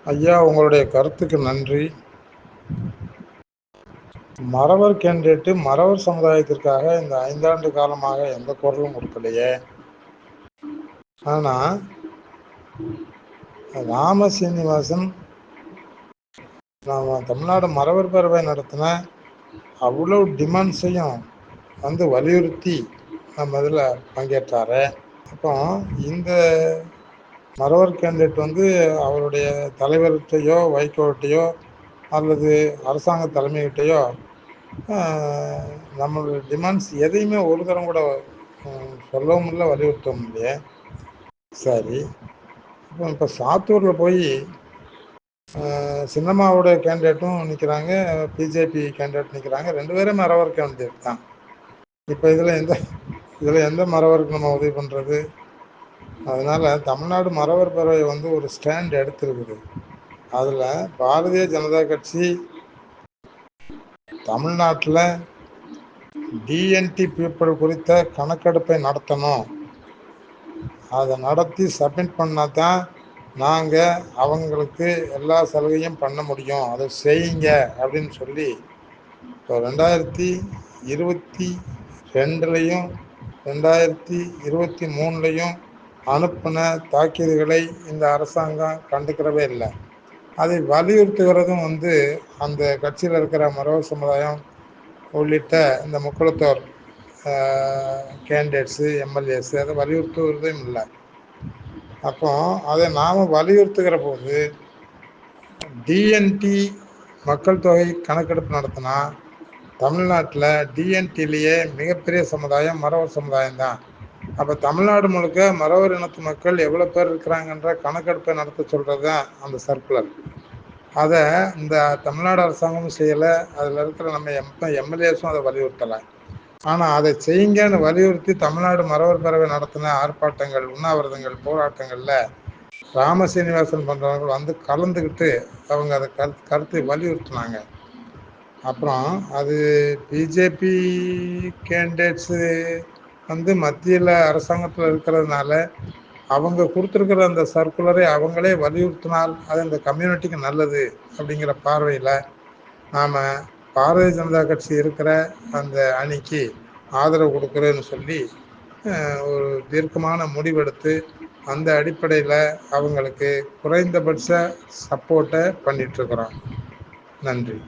ஐயா, உங்களுடைய கருத்துக்கு நன்றி. மறவர் கேண்டிடேட்டு மறவர் சமுதாயத்திற்காக இந்த 5 ஆண்டு காலமாக எந்த குரலும் கொடுக்கலையே. ஆனா ராம சீனிவாசன் நம்ம தமிழ்நாடு மறவர் பேரவை நடத்தின அவ்வளவு டிமாண்ட்ஸையும் வந்து வலியுறுத்தி நம்ம இதில் பங்கேற்றாரு. அப்போ இந்த மறவர் கேண்டிடேட் வந்து அவருடைய தலைவர்கிட்டையோ வைகோட்டையோ அல்லது அரசாங்க தலைமைகிட்டையோ நம்மளுடைய டிமாண்ட்ஸ் எதையுமே ஒரு தரம் கூட சொல்லவும் இல்லை, வலியுறுத்தவும் இல்லையே. சரி, இப்போ சாத்தூரில் போய் சின்னம்மாவுடைய கேண்டிடேட்டும் நிற்கிறாங்க, பிஜேபி கேண்டிடேட் நிற்கிறாங்க. 2 பேரும் மறவர் கேண்டிடேட் தான். இப்போ இதில் எந்த மறவருக்கு நம்ம உதவி பண்ணுறது? அதனால் தமிழ்நாடு மறவர் பேரவை வந்து ஒரு ஸ்டாண்ட் எடுத்திருக்குது. அதில் பாரதிய ஜனதா கட்சி தமிழ்நாட்டில் டிஎன்டி பீப்புள் குறித்த கணக்கெடுப்பை நடத்தணும், அதை நடத்தி சப்மிட் பண்ணால் தான் நாங்கள் அவங்களுக்கு எல்லா சலுகையும் பண்ண முடியும், அதை செய்யுங்க அப்படின்னு சொல்லி இப்போ 2022லையும் 2023லையும் அனுப்பின தாக்கீதுகளை இந்த அரசாங்கம் கண்டுக்கிறவே இல்லை. அதை வலியுறுத்துகிறதும் வந்து அந்த கட்சியில் இருக்கிற மறவர் சமுதாயம் உள்ளிட்ட இந்த முக்குளத்தோர் கேண்டிடேட்ஸு, எம்எல்ஏஸு அதை வலியுறுத்துவதும் இல்லை. அப்போ அதை நாம் வலியுறுத்துகிற போது டிஎன்டி மக்கள் தொகை கணக்கெடுப்பு நடத்தினா தமிழ்நாட்டில் டிஎன்டிலேயே மிகப்பெரிய சமுதாயம் மறவர் சமுதாயம் தான். அப்போ தமிழ்நாடு முழுக்க மறவர் இனத்து மக்கள் எவ்வளோ பேர் இருக்கிறாங்கன்ற கணக்கெடுப்பை நடத்த சொல்கிறது தான் அந்த சர்க்குலர். அதை இந்த தமிழ்நாடு அரசாங்கமும் செய்யலை, அதில் இருக்கிற நம்ம எம்எல்ஏஸும் அதை வலியுறுத்தலை. ஆனால் அதை செய்யுங்கன்னு வலியுறுத்தி தமிழ்நாடு மறவர் பேரவை நடத்தின ஆர்ப்பாட்டங்கள், உண்ணாவிரதங்கள், போராட்டங்களில் ராம சீனிவாசன் போன்றவர்கள் வந்து கலந்துக்கிட்டு அவங்க அதை கருத்தை வலியுறுத்தினாங்க. அப்புறம் அது பிஜேபி கேண்டிடேட்ஸு வந்து மத்தியில் அரசாங்கத்தில் இருக்கிறதுனால அவங்க கொடுத்துருக்கிற அந்த சர்க்குலரை அவங்களே வலியுறுத்தினால் அது இந்த கம்யூனிட்டிக்கு நல்லது அப்படிங்கிற பார்வையில் நாம் பாரதிய ஜனதா கட்சி இருக்கிற அந்த அணிக்கு ஆதரவு கொடுக்குறேன்னு சொல்லி ஒரு தீர்க்கமான முடிவெடுத்து அந்த அடிப்படையில் அவங்களுக்கு குறைந்தபட்ச சப்போர்ட்டை பண்ணிகிட்ருக்குறோம். நன்றி.